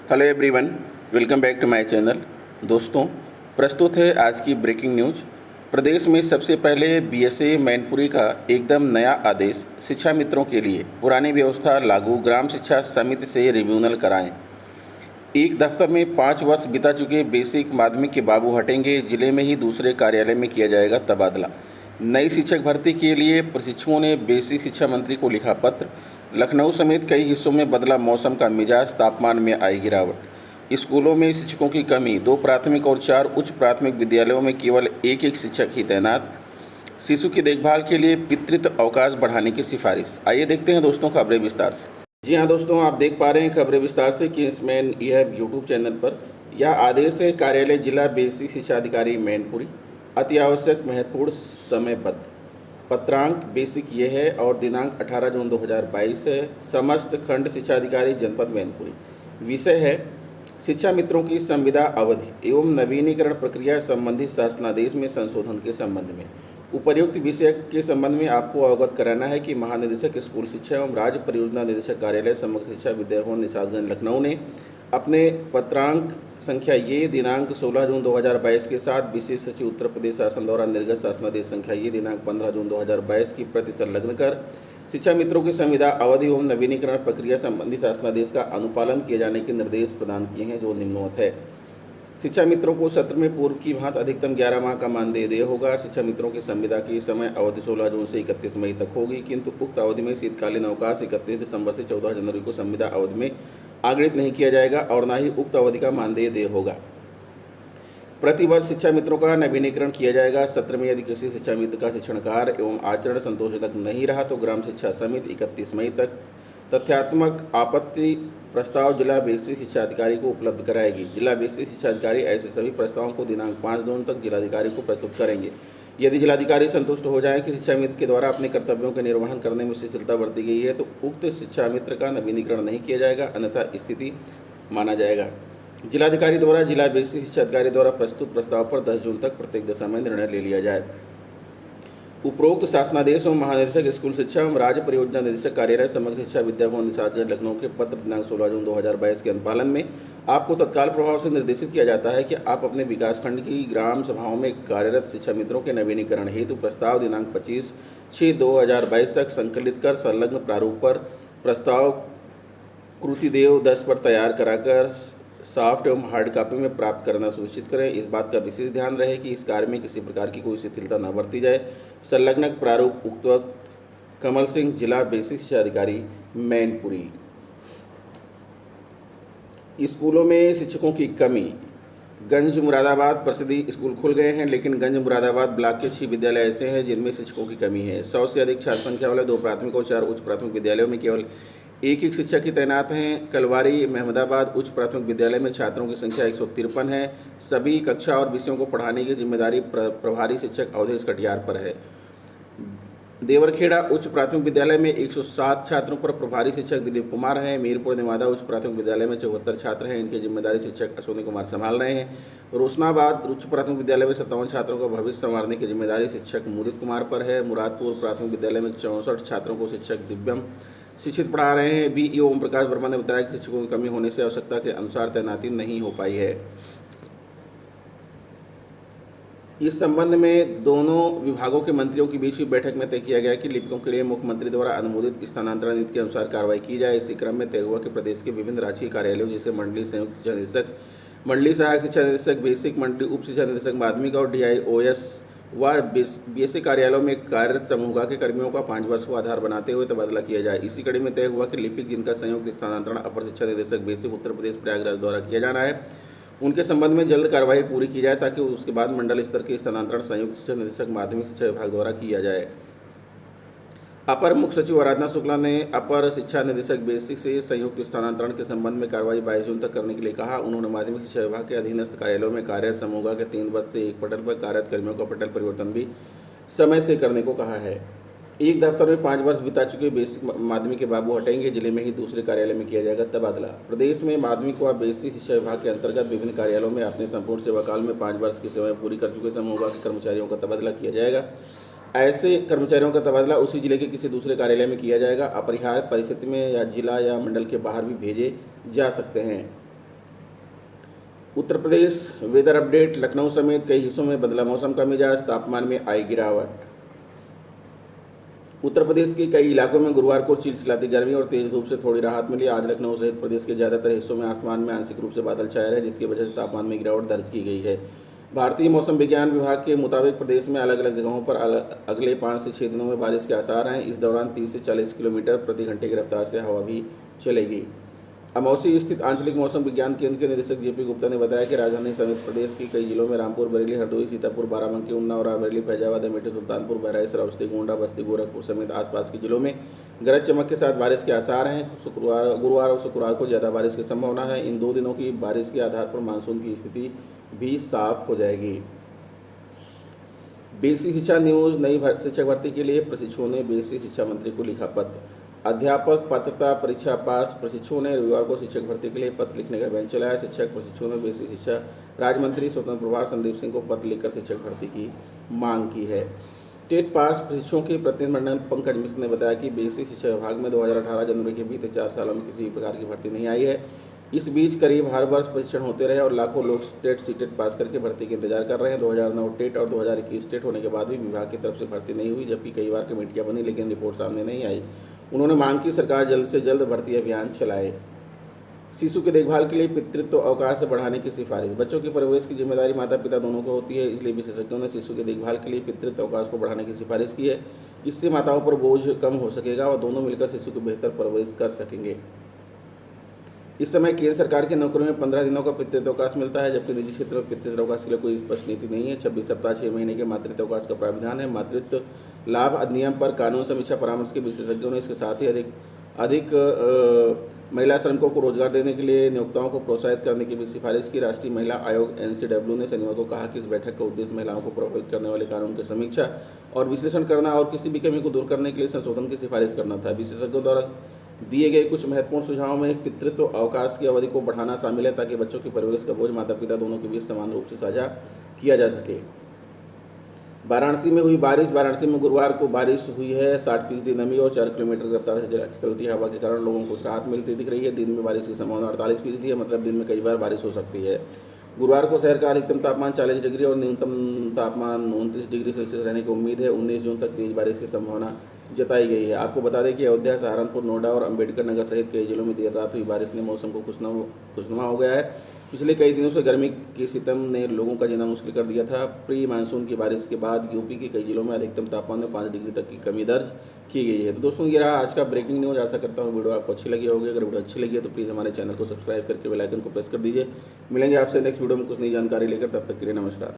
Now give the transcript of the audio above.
Hello everyone, welcome back to my channel. दोस्तों, प्रस्तुत है आज की ब्रेकिंग न्यूज। प्रदेश में सबसे पहले बीएसए मैनपुरी का एकदम नया आदेश। शिक्षा मित्रों के लिए पुरानी व्यवस्था लागू, ग्राम शिक्षा समिति से रिव्यूनल कराएं। एक दफ्तर में 5 वर्ष बिता चुके बेसिक माध्यमिक के बाबू हटेंगे, जिले में ही दूसरे कार्यालय में किया जाएगा तबादला। नई शिक्षक भर्ती के लिए प्रशिक्षुओं ने बेसिक शिक्षा मंत्री को लिखा पत्र। लखनऊ समेत कई हिस्सों में बदला मौसम का मिजाज, तापमान में आई गिरावट। स्कूलों में शिक्षकों की कमी, 2 प्राथमिक और 4 उच्च प्राथमिक विद्यालयों में केवल एक शिक्षक ही तैनात। शिशु की देखभाल के लिए पितृत्व अवकाश बढ़ाने की सिफारिश। आइए देखते हैं दोस्तों खबरें विस्तार से। जी हाँ दोस्तों, आप देख पा रहे हैं खबरें विस्तार से कि इसमें यह यूट्यूब चैनल पर यह आदेश है। कार्यालय जिला बेसिक शिक्षा अधिकारी मैनपुरी, अति आवश्यक महत्वपूर्ण समयबद्ध। पत्रांक बेसिक ये है और दिनांक 18 जून 2022 है। समस्त खंड शिक्षा अधिकारी जनपद मैनपुरी। विषय है शिक्षा मित्रों की संविदा अवधि एवं नवीनीकरण प्रक्रिया संबंधी शासनादेश में संशोधन के संबंध में। उपर्युक्त विषय के संबंध में आपको अवगत कराना है कि महानिदेशक स्कूल शिक्षा एवं राज्य परियोजना निदेशक कार्यालय समग्र शिक्षा विद्याभवन निशादगंज लखनऊ ने अपने पत्रांक संख्या ये दिनांक 16 जून 2022 के साथ विशेष सचिव उत्तर प्रदेश शासन द्वारा निर्गत शासनादेश संख्या ये दिनांक 15 जून 2022 की प्रति संलग्न कर शिक्षा मित्रों की संविदा अवधि एवं नवीनीकरण प्रक्रिया संबंधी शासनादेश का अनुपालन किए जाने के निर्देश प्रदान किए हैं, जो निम्नवत है। शिक्षा मित्रों को सत्र में पूर्व की भांति अधिकतम 11 माह का मानदेय देय होगा। शिक्षा मित्रों की संविदा की समय अवधि 16 जून से 31 मई तक होगी, किंतु उक्त अवधि में शीतकालीन अवकाश 31 दिसंबर से 14 जनवरी को संविदा अवधि में आगणित नहीं किया जाएगा और न ही उक्त अवधि का मानदेय देय होगा। प्रतिवर्ष शिक्षा मित्रों का नवीनीकरण किया जाएगा। सत्र में यदि किसी शिक्षा मित्र का शिक्षण कार्य एवं आचरण संतोषजनक नहीं रहा तो ग्राम शिक्षा समिति 31 मई तक तथ्यात्मक आपत्ति प्रस्ताव जिला बेसिक शिक्षा अधिकारी को उपलब्ध कराएगी। जिला बेसिक शिक्षा अधिकारी ऐसे सभी प्रस्तावों को दिनांक 5 जून तक जिलाधिकारी को प्रस्तुत करेंगे। यदि जिलाधिकारी संतुष्ट हो जाए कि शिक्षा मित्र के द्वारा अपने कर्तव्यों के निर्वहन करने में शिथिलता बरती गई है तो उक्त शिक्षा मित्र का नवीनीकरण नहीं किया जाएगा, अन्यथा स्थिति माना जाएगा। जिलाधिकारी द्वारा जिला बेसिक शिक्षा अधिकारी द्वारा प्रस्तुत प्रस्ताव पर 10 जून तक प्रत्येक दशा में निर्णय ले लिया जाए। उपरोक्त शासनादेश एवं महानिदेशक स्कूल शिक्षा एवं राज्य परियोजना निदेशक कार्यालय समग्र शिक्षा विद्याभवन निशादगंज लखनऊ के पत्र दिनांक 16 जून 2022 के अनुपालन में आपको तत्काल प्रभाव से निर्देशित किया जाता है कि आप अपने विकासखंड की ग्राम सभाओं में कार्यरत शिक्षा मित्रों के नवीनीकरण हेतु प्रस्ताव दिनांक 25/6/2022 तक संकलित कर संलग्न प्रारूप पर प्रस्ताव कृतिदेव 10 पर तैयार कराकर सॉफ्ट एवं हार्ड कॉपी में प्राप्त करना सुनिश्चित करें। इस बात का विशेष ध्यान रहे कि इस कार्य में किसी प्रकार की कोई शिथिलता न बरती जाए। संलग्न प्रारूप उक्त कमल सिंह, जिला बेसिक शिक्षा अधिकारी मैनपुरी। स्कूलों में शिक्षकों की कमी। गंज मुरादाबाद प्रसिद्धि स्कूल खुल गए हैं, लेकिन गंज मुरादाबाद ब्लॉक के 6 विद्यालय ऐसे हैं जिनमें शिक्षकों की कमी है। 100 से अधिक छात्र संख्या वाले 2 प्राथमिक और 4 उच्च प्राथमिक विद्यालयों में केवल एक शिक्षक ही तैनात हैं। कलवारी महमदाबाद उच्च प्राथमिक विद्यालय में छात्रों की संख्या 153 है। सभी कक्षा और विषयों को पढ़ाने की जिम्मेदारी प्रभारी शिक्षक अवधेश कटियार पर है। देवरखेड़ा उच्च प्राथमिक विद्यालय में 107 छात्रों पर प्रभारी शिक्षक दिलीप कुमार हैं। मीरपुर नेवादा उच्च प्राथमिक विद्यालय में 74 छात्र हैं, इनकी जिम्मेदारी शिक्षक अश्विनी कुमार संभाल रहे हैं। रोशनाबाद उच्च प्राथमिक विद्यालय में 57 छात्रों का भविष्य संवारने की जिम्मेदारी शिक्षक मुदित कुमार पर है। मुरादपुर प्राथमिक विद्यालय में 64 छात्रों को शिक्षक दिव्यम शिक्षित पढ़ा रहे हैं। बीईओ ओम प्रकाश वर्मा ने बताया कि शिक्षकों की कमी होने से आवश्यकता के अनुसार तैनाती नहीं हो पाई है। इस संबंध में दोनों विभागों के मंत्रियों के बीच हुई बैठक में तय किया गया कि लिपिकों के लिए मुख्यमंत्री द्वारा अनुमोदित स्थानांतरण नीति के अनुसार कार्रवाई की जाए। इसी क्रम में तय हुआ कि प्रदेश के विभिन्न राजकीय कार्यालयों जैसे मंडलीय संयुक्त शिक्षा निदेशक, मंडलीय सहायक शिक्षा निदेशक, बेसिक मंडलीय उप शिक्षा निदेशक माध्यमिक और DIOS व बीएसए कार्यालयों में कार्यरत समूह के कर्मियों का 5 वर्ष को आधार बनाते हुए तबादला किया जाए। इसी कड़ी में तय हुआ कि लिपिक जिनका संयुक्त स्थानांतरण अपर शिक्षा निदेशक बेसिक उत्तर प्रदेश प्रयागराज द्वारा किया जाना है, उनके संबंध में जल्द कार्रवाई पूरी की जाए ताकि उसके बाद मंडल स्तर के स्थानांतरण संयुक्त शिक्षा निदेशक माध्यमिक शिक्षा विभाग द्वारा किया जाए। अपर मुख्य सचिव आराधना शुक्ला ने अपर शिक्षा निदेशक बेसिक से संयुक्त स्थानांतरण के संबंध में कार्रवाई 22 जून तक करने के लिए कहा। उन्होंने माध्यमिक शिक्षा विभाग के अधीनस्थ कार्यालयों में कार्यरत समूह के 3 वर्ष से एक पटल पर कार्यरत कर्मियों का पटल परिवर्तन भी समय से करने को कहा है। एक दफ्तर में 5 वर्ष बिता चुके बेसिक माध्यमिक के बाबू हटेंगे, जिले में ही दूसरे कार्यालय में किया जाएगा तबादला। प्रदेश में माध्यमिक व बेसिक शिक्षा विभाग के अंतर्गत विभिन्न कार्यालयों में अपने संपूर्ण सेवाकाल में 5 वर्ष की सेवाएं पूरी कर चुके समूह के कर्मचारियों का तबादला किया जाएगा। ऐसे कर्मचारियों का तबादला उसी जिले के किसी दूसरे कार्यालय में किया जाएगा। अपरिहार्य परिस्थिति में या जिला या मंडल के बाहर भी भेजे जा सकते हैं। Uttar Pradesh weather update. लखनऊ समेत कई हिस्सों में बदला मौसम का मिजाज, तापमान में आई गिरावट। उत्तर प्रदेश के कई इलाकों में गुरुवार को चिलचिलाती गर्मी और तेज धूप से थोड़ी राहत मिली। आज लखनऊ सहित प्रदेश के ज़्यादातर हिस्सों में आसमान में आंशिक रूप से बादल छाए रहे, जिसकी वजह से तापमान में गिरावट दर्ज की गई है। भारतीय मौसम विज्ञान विभाग के मुताबिक प्रदेश में अलग अलग जगहों पर अगले 5 से 6 दिनों में बारिश के आसार हैं। इस दौरान 30 से 40 किलोमीटर प्रति घंटे की रफ्तार से हवा भी चलेगी। अमौसी स्थित आंचलिक मौसम विज्ञान केंद्र के निदेशक जेपी गुप्ता ने बताया कि राजधानी समेत प्रदेश के कई जिलों में रामपुर, बरेली, हरदोई, सीतापुर, बाराबंकी, उन्नाव, रायबरेली, फैजाबाद, अमेठी, सुल्तानपुर, बहराइच, श्रावस्ती, गोंडा, बस्ती, गोरखपुर समेत आसपास के जिलों में गरज चमक के साथ बारिश के आसार हैं। गुरुवार और शुक्रवार को ज़्यादा बारिश की संभावना है। इन 2 दिनों की बारिश के आधार पर मानसून की स्थिति भी साफ हो जाएगी। बेसिक शिक्षा न्यूज़। नई शिक्षक भर्ती के लिए प्रशिक्षुओं ने बेसिक शिक्षा मंत्री को लिखा पत्र। अध्यापक पात्रता परीक्षा पास प्रशिक्षुओं ने रविवार को शिक्षक भर्ती के लिए पत्र लिखने का अभियान चलाया। शिक्षक प्रशिक्षुओं ने बेसिक शिक्षा राज्य मंत्री स्वतंत्र प्रभार संदीप सिंह को पत्र लिखकर शिक्षक भर्ती की मांग की है। टेट पास प्रशिक्षुओं के प्रतिनिधिमंडल पंकज मिश्र ने बताया कि बेसिक शिक्षा विभाग में 2018 जनवरी के बीते 4 सालों में किसी भी प्रकार की भर्ती नहीं आई है। इस बीच करीब हर वर्ष प्रशिक्षण होते रहे और लाखों लोग टेट सीटेट पास करके भर्ती के इंतजार कर रहे हैं। 2009 टेट और 2021 टेट होने के बाद भी विभाग की तरफ से भर्ती नहीं हुई, जबकि कई बार कमेटियां बनी लेकिन रिपोर्ट सामने नहीं आई। उन्होंने मांग की सरकार जल्द से जल्द भर्ती अभियान चलाए। शिशु की देखभाल के लिए पितृत्व अवकाश बढ़ाने की सिफारिश। बच्चों की परवरिश की जिम्मेदारी माता पिता दोनों को होती है, इसलिए विशेषज्ञों ने शिशु की देखभाल के लिए पितृत्व अवकाश को बढ़ाने की सिफारिश की है। इससे माताओं पर बोझ कम हो सकेगा और दोनों मिलकर शिशु की बेहतर परवरिश कर सकेंगे। इस समय केंद्र सरकार के नौकरियों में 15 दिनों का पितृत्व अवकाश मिलता है, जबकि निजी क्षेत्र में पितृत्व अवकाश के लिए कोई स्पष्ट नीति नहीं है। 26 सप्ताह 6 महीने के मातृत्व अवकाश का प्रावधान है। मातृत्व लाभ अधिनियम पर कानून समीक्षा परामर्श के विशेषज्ञों ने इसके साथ ही अधिक महिला श्रमिकों को रोजगार देने के लिए नियोक्ताओं को प्रोत्साहित करने की भी सिफारिश की। राष्ट्रीय महिला आयोग NCW ने शनिवार को कहा कि इस बैठक का उद्देश्य महिलाओं को प्रभावित करने वाले कानून की समीक्षा और विश्लेषण करना और किसी भी कमी को दूर करने के लिए संशोधन की सिफारिश करना था। विशेषज्ञों द्वारा दिए गए कुछ महत्वपूर्ण सुझावों में पितृत्व अवकाश की अवधि को बढ़ाना शामिल है, ताकि बच्चों की परवरिश का बोझ माता पिता दोनों के बीच समान रूप से साझा किया जा सके। वाराणसी में हुई बारिश। वाराणसी में गुरुवार को बारिश हुई है। 60% नमी और 4 किलोमीटर की रफ्तार से चलती हवा के कारण लोगों को राहत मिलती दिख रही है। दिन में बारिश की संभावना 48% है, मतलब दिन में कई बार बारिश हो सकती है। गुरुवार को शहर का अधिकतम तापमान 40 डिग्री और न्यूनतम तापमान 29 डिग्री सेल्सियस रहने की उम्मीद है। 19 जून तक तेज बारिश की संभावना जताई गई है। आपको बता दें कि अयोध्या, सहारनपुर, नोएडा और अंबेडकर नगर सहित कई जिलों में देर रात हुई बारिश ने मौसम को खुशनुमा हो गया है। पिछले कई दिनों से गर्मी के सितम ने लोगों का जीना मुश्किल कर दिया था। प्री मानसून की बारिश के बाद यूपी के कई जिलों में अधिकतम तापमान में 5 डिग्री तक की कमी दर्ज की गई है। तो दोस्तों, ये रहा आज का ब्रेकिंग न्यूज़। आशा करता हूँ वीडियो आपको अच्छी लगी होगी। अगर वीडियो अच्छी लगी है तो प्लीज़ हमारे चैनल को सब्सक्राइब करके बेल आइकन को प्रेस कर दीजिए। मिलेंगे आपसे नेक्स्ट वीडियो में कुछ नई जानकारी लेकर, तब तक के लिए नमस्कार।